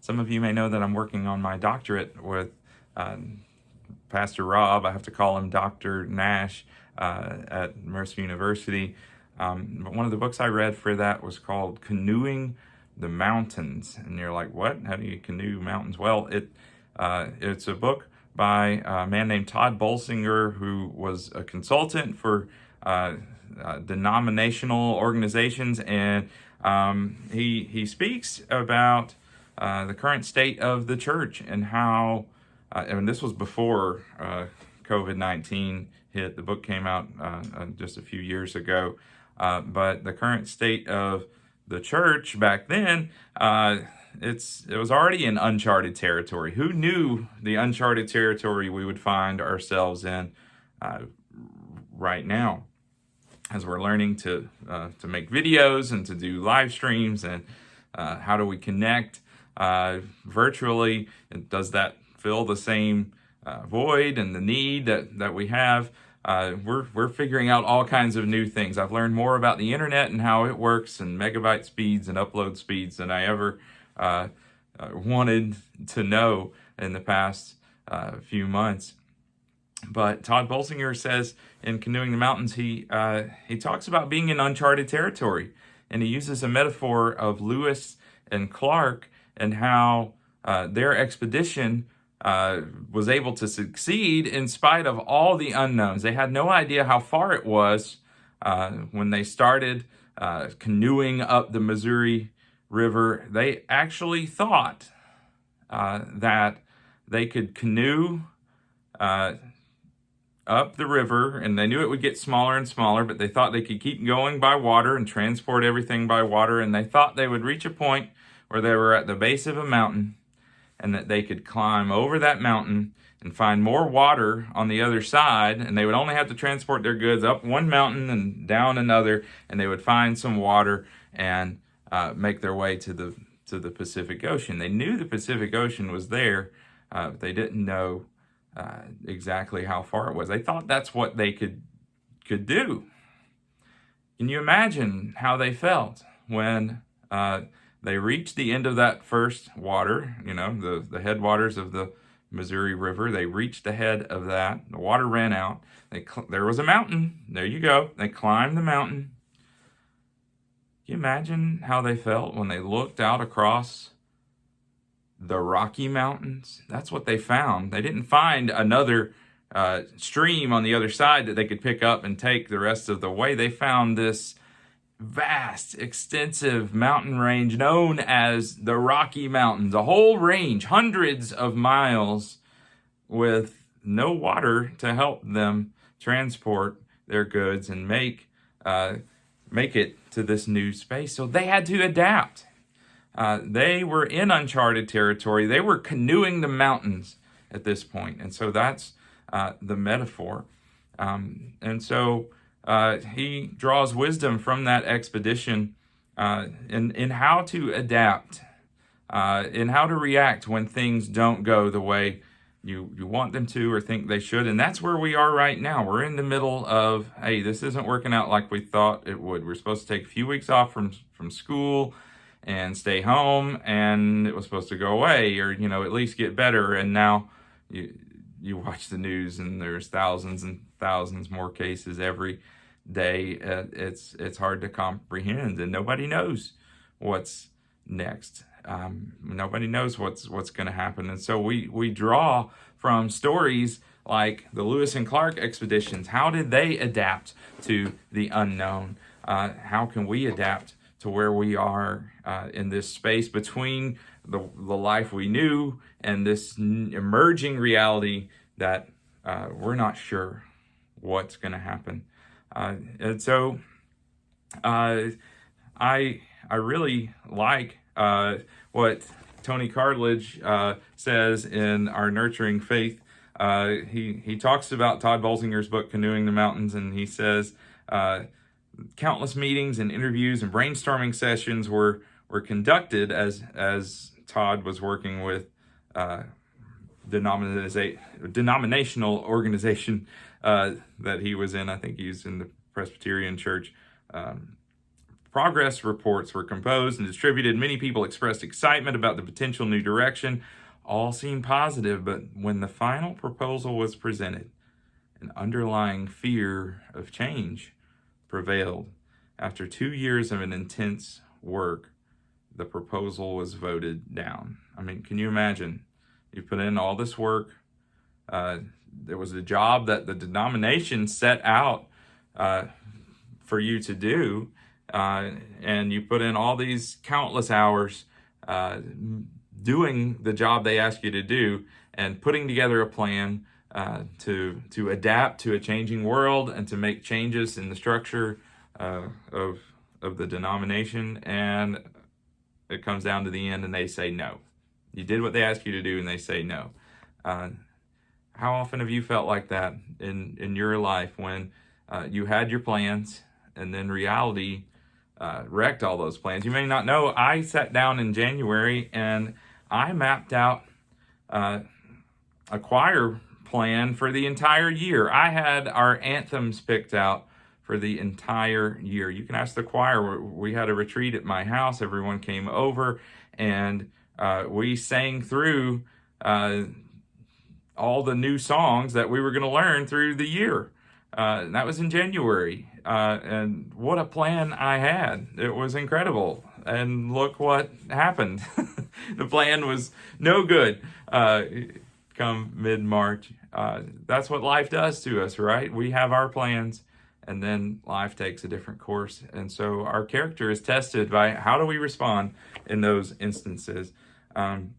Some of you may know that I'm working on my doctorate with Pastor Rob. I have to call him Dr. Nash at Mercer University. But one of the books I read for that was called Canoeing the Mountains. And you're like, what? How do you canoe mountains? Well, it's a book by a man named Todd Bolsinger, who was a consultant for denominational organizations, and he speaks about the current state of the church and how, and this was before COVID-19 hit. The book came out just a few years ago, but the current state of the church back then, it was already in uncharted territory. Who knew the uncharted territory we would find ourselves in right now, as we're learning to make videos and to do live streams, and how do we connect virtually, and does that fill the same void and the need that we have? We're figuring out all kinds of new things. I've learned more about the internet and how it works, and megabyte speeds and upload speeds, than I ever wanted to know in the past few months. But Todd Bolsinger says in Canoeing the Mountains, he talks about being in uncharted territory, and he uses a metaphor of Lewis and Clark and how their expedition was able to succeed in spite of all the unknowns. They had no idea how far it was when they started canoeing up the Missouri River. They actually thought that they could canoe up the river, and they knew it would get smaller and smaller, but they thought they could keep going by water and transport everything by water, and they thought they would reach a point where they were at the base of a mountain, and that they could climb over that mountain and find more water on the other side, and they would only have to transport their goods up one mountain and down another, and they would find some water and make their way to the Pacific Ocean. They knew the Pacific Ocean was there, but they didn't know exactly how far it was. They thought that's what they could do. Can you imagine how they felt when they reached the end of that first water, the headwaters of the Missouri River? They reached the head of that. The water ran out. There was a mountain. There you go. They climbed the mountain. Can you imagine how they felt when they looked out across the Rocky Mountains? That's what they found. They didn't find another stream on the other side that they could pick up and take the rest of the way. They found this vast, extensive mountain range known as the Rocky Mountains, a whole range, hundreds of miles, with no water to help them transport their goods and make it to this new space. So they had to adapt. They were in uncharted territory. They were canoeing the mountains at this point. And so that's the metaphor. And so he draws wisdom from that expedition in how to adapt, in how to react when things don't go the way you want them to or think they should. And that's where we are right now. We're in the middle of, hey, this isn't working out like we thought it would. We're supposed to take a few weeks off from school and stay home, and it was supposed to go away, or at least get better. And now you watch the news, and there's thousands and thousands more cases every day. It's hard to comprehend, and nobody knows what's next. Nobody knows what's going to happen. And so we draw from stories like the Lewis and Clark expeditions. How did they adapt to the unknown? How can we adapt to where we are in this space between the life we knew and this emerging reality that we're not sure what's going to happen? And so I really like what Tony Cartledge says in our Nurturing Faith. He talks about Todd Bolsinger's book, Canoeing the Mountains, and he says countless meetings and interviews and brainstorming sessions were conducted as Todd was working with denominational organization that he was in. I think he's in the Presbyterian Church progress reports were composed and distributed. Many people expressed excitement about the potential new direction. All seemed positive, but when the final proposal was presented, an underlying fear of change prevailed. After 2 years of an intense work, the proposal was voted down. I mean, can you imagine? You put in all this work. There was a job that the denomination set out for you to do, and you put in all these countless hours doing the job they asked you to do, and putting together a plan to adapt to a changing world and to make changes in the structure of the denomination. And it comes down to the end, and they say no. You did what they asked you to do, and they say no. How often have you felt like that in your life when you had your plans and then reality wrecked all those plans? You may not know, I sat down in January and I mapped out a choir plan for the entire year. I had our anthems picked out for the entire year. You can ask the choir. We had a retreat at my house. Everyone came over, and we sang through all the new songs that we were going to learn through the year. And that was in January. And what a plan I had. It was incredible. And look what happened. The plan was no good come mid-March. That's what life does to us, right? We have our plans, and then life takes a different course. And so our character is tested by how do we respond in those instances. And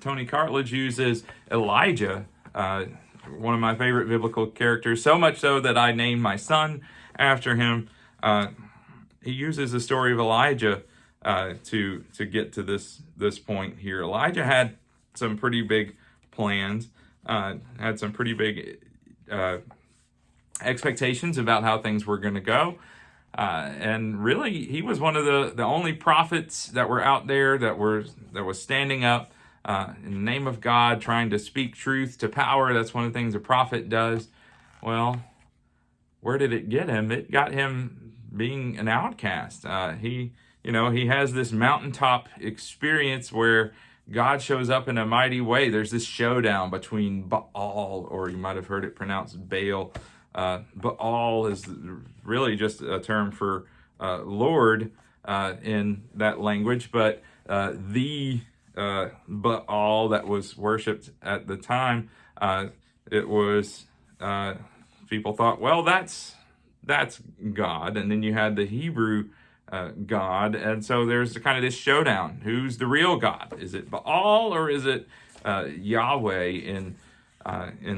Tony Cartledge uses Elijah, one of my favorite biblical characters, so much so that I named my son after him. He uses the story of Elijah to get to this point here. Elijah had some pretty big plans, had some pretty big expectations about how things were going to go. And really, he was one of the only prophets that were out there that was standing up in the name of God, trying to speak truth to power. That's one of the things a prophet does. Well, where did it get him? It got him being an outcast. He has this mountaintop experience where God shows up in a mighty way. There's this showdown between Baal, or you might have heard it pronounced Baal. Baal is really just a term for Lord in that language, but the Baal that was worshipped at the time, it was people thought, well, that's God, and then you had the Hebrew God, and so there's kind of this showdown. Who's the real God? Is it Baal or is it Yahweh in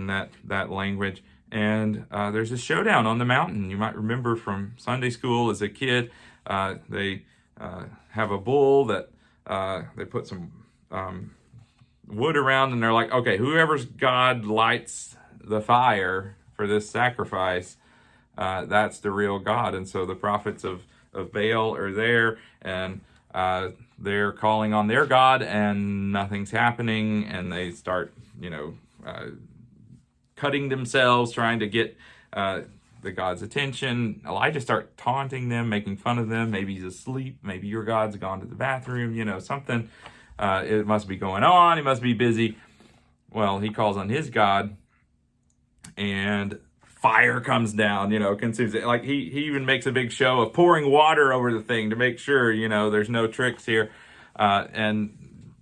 that language? And there's a showdown on the mountain. You might remember from Sunday school as a kid. They have a bull that they put some wood around, and they're like, okay, whoever's God lights the fire for this sacrifice, that's the real God. And so the prophets of Baal are there, and they're calling on their God, and nothing's happening, and they start, cutting themselves, trying to get the God's attention. Elijah starts taunting them, making fun of them. Maybe he's asleep. Maybe your God's gone to the bathroom, something. It must be going on. He must be busy. Well, he calls on his God, and fire comes down, consumes it. Like he even makes a big show of pouring water over the thing to make sure, there's no tricks here. And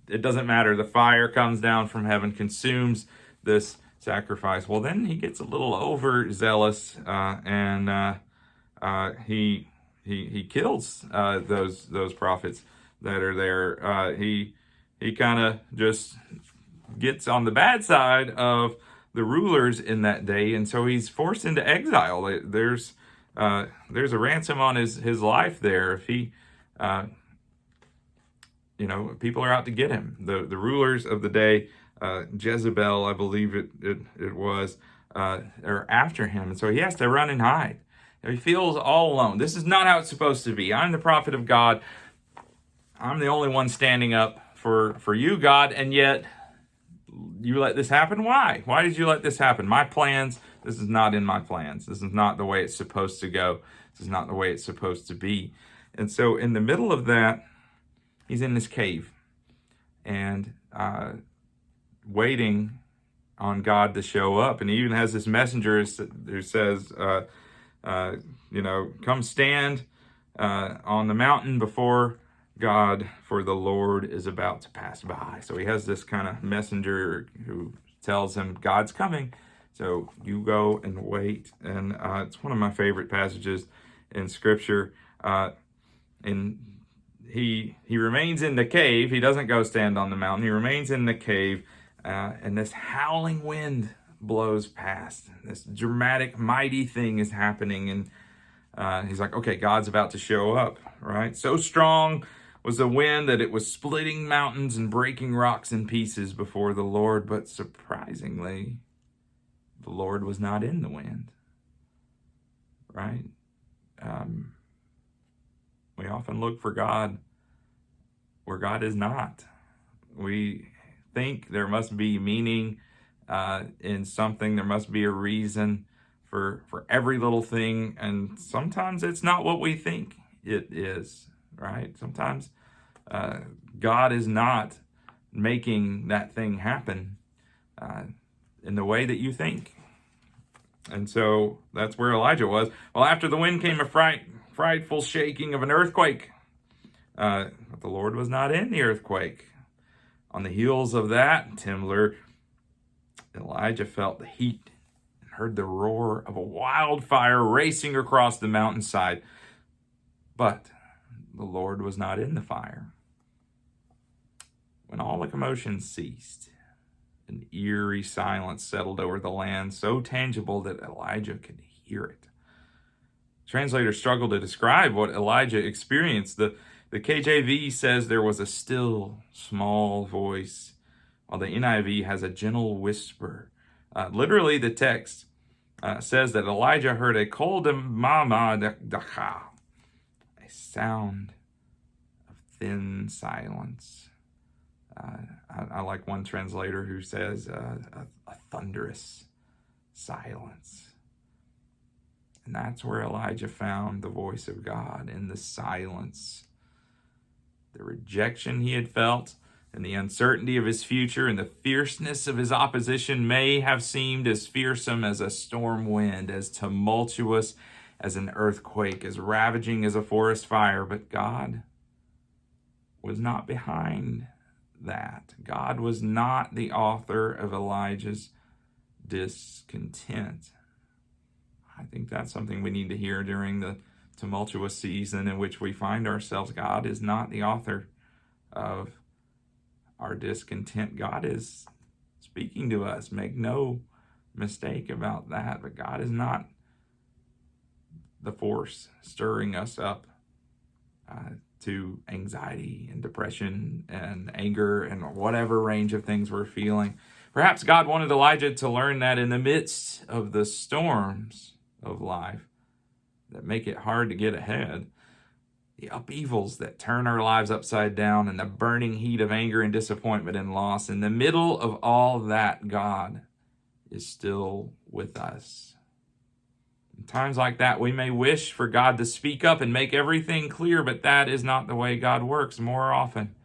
it doesn't matter. The fire comes down from heaven, consumes this sacrifice. Well, then he gets a little overzealous, and he kills those prophets that are there. He kind of just gets on the bad side of the rulers in that day, and so he's forced into exile. There's a ransom on his life there. If he, people are out to get him. The rulers of the day, Jezebel, I believe it was, are after him, and so he has to run and hide. He feels all alone. This is not how it's supposed to be. I'm the prophet of God. I'm the only one standing up for you, God, and yet you let this happen? Why? Why did you let this happen? My plans, this is not in my plans. This is not the way it's supposed to go. This is not the way it's supposed to be. And so in the middle of that, he's in this cave and waiting on God to show up. And he even has this messenger who says, come stand on the mountain before God, for the Lord is about to pass by. So he has this kind of messenger who tells him God's coming. So you go and wait. And it's one of my favorite passages in Scripture. And he remains in the cave. He doesn't go stand on the mountain. He remains in the cave. And this howling wind blows past. This dramatic, mighty thing is happening. And he's like, okay, God's about to show up, right? So strong was the wind that it was splitting mountains and breaking rocks in pieces before the Lord. But surprisingly, the Lord was not in the wind, right? We often look for God where God is not. We think there must be meaning in something. There must be a reason for every little thing. And sometimes it's not what we think it is, right? Sometimes God is not making that thing happen in the way that you think. And so that's where Elijah was. Well, after the wind came a frightful shaking of an earthquake. But the Lord was not in the earthquake. On the heels of that, Timler, Elijah felt the heat and heard the roar of a wildfire racing across the mountainside. But the Lord was not in the fire. When all the commotion ceased, an eerie silence settled over the land, so tangible that Elijah could hear it. Translators struggle to describe what Elijah experienced. The KJV says there was a still, small voice, while the NIV has a gentle whisper. Literally, the text says that Elijah heard a kol demama dacha, a sound of thin silence. I like one translator who says a thunderous silence. And that's where Elijah found the voice of God, in the silence. The rejection he had felt and the uncertainty of his future and the fierceness of his opposition may have seemed as fearsome as a storm wind, as tumultuous as an earthquake, as ravaging as a forest fire. But God was not behind that. God was not the author of Elijah's discontent. I think that's something we need to hear during the tumultuous season in which we find ourselves. God is not the author of our discontent. God is speaking to us. Make no mistake about that. But God is not the force stirring us up to anxiety and depression and anger and whatever range of things we're feeling. Perhaps God wanted Elijah to learn that in the midst of the storms of life that make it hard to get ahead, the upheavals that turn our lives upside down, and the burning heat of anger and disappointment and loss, in the middle of all that, God is still with us. In times like that, we may wish for God to speak up and make everything clear, but that is not the way God works. More often,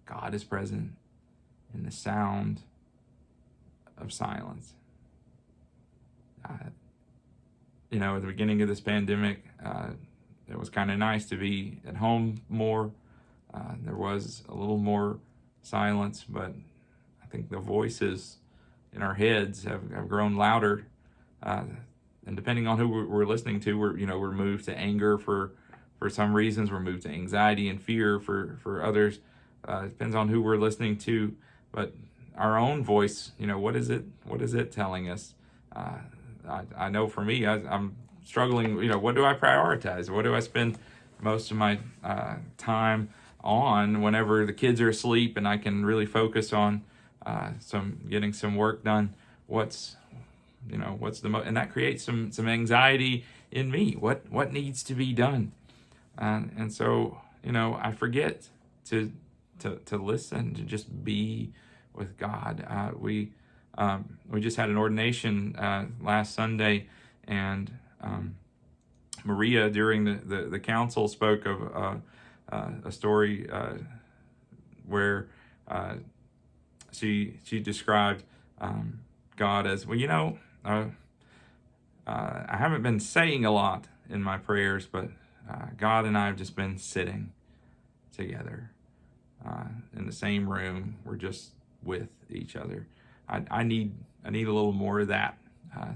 God is present in the sound of silence. At the beginning of this pandemic, it was kind of nice to be at home more. There was a little more silence, but I think the voices in our heads have grown louder. And depending on who we're listening to, we're moved to anger for some reasons. We're moved to anxiety and fear for others. It depends on who we're listening to. But our own voice, what is it telling us? I know for me, I'm struggling. What do I prioritize? What do I spend most of my time on whenever the kids are asleep and I can really focus on getting some work done? What's and that creates some anxiety in me. What needs to be done? And so I forget to listen, to just be with God. We just had an ordination last Sunday, and Maria, during the council, spoke of a story where she described God as, well, I haven't been saying a lot in my prayers, but God and I have just been sitting together in the same room. We're just with each other. I need a little more of that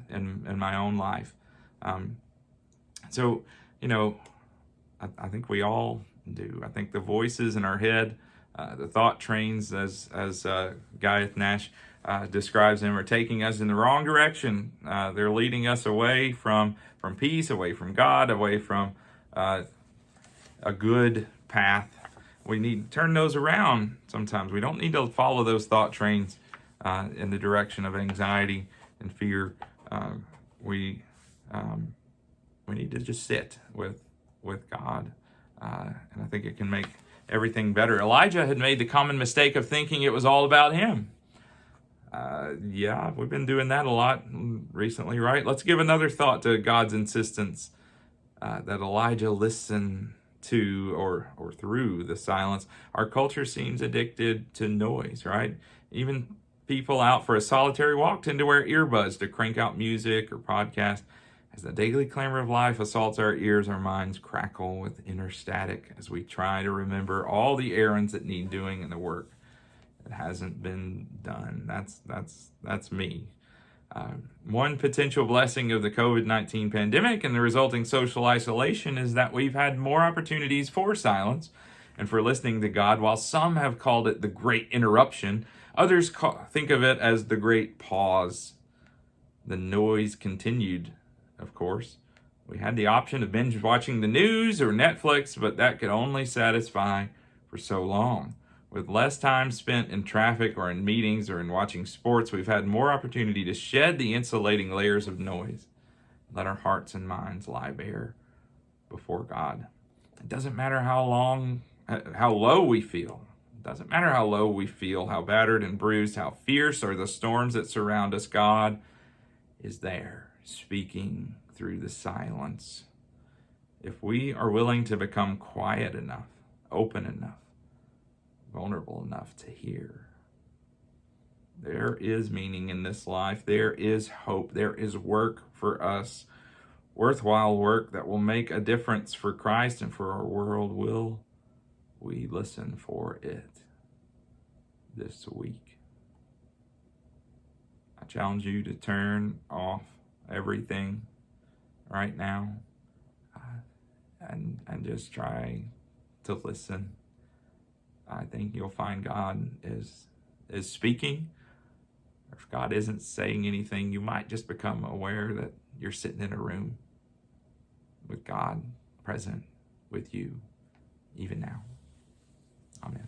in my own life. So, I think we all do. I think the voices in our head, the thought trains, as Guyeth Nash describes them, are taking us in the wrong direction. They're leading us away from peace, away from God, away from a good path. We need to turn those around sometimes. We don't need to follow those thought trains in the direction of anxiety and fear. We need to just sit with God. And I think it can make everything better. Elijah had made the common mistake of thinking it was all about him. We've been doing that a lot recently, right? Let's give another thought to God's insistence that Elijah listen to or through the silence. Our culture seems addicted to noise, right? Even people out for a solitary walk tend to wear earbuds to crank out music or podcast. As the daily clamor of life assaults our ears, our minds crackle with inner static as we try to remember all the errands that need doing and the work that hasn't been done. That's me. One potential blessing of the COVID-19 pandemic and the resulting social isolation is that we've had more opportunities for silence and for listening to God. While some have called it the great interruption, others think of it as the great pause. The noise continued, of course. We had the option of binge watching the news or Netflix, but that could only satisfy for so long. With less time spent in traffic or in meetings or in watching sports, we've had more opportunity to shed the insulating layers of noise. Let our hearts and minds lie bare before God. It doesn't matter how low we feel. It doesn't matter how low we feel, how battered and bruised, how fierce are the storms that surround us. God is there, speaking through the silence. If we are willing to become quiet enough, open enough, vulnerable enough to hear, there is meaning in this life. There is hope. There is work for us, worthwhile work that will make a difference for Christ and for our world. Will we listen for it this week? I challenge you to turn off everything right now and just try to listen. I think you'll find God is speaking. If God isn't saying anything, you might just become aware that you're sitting in a room with God present with you even now. Amen.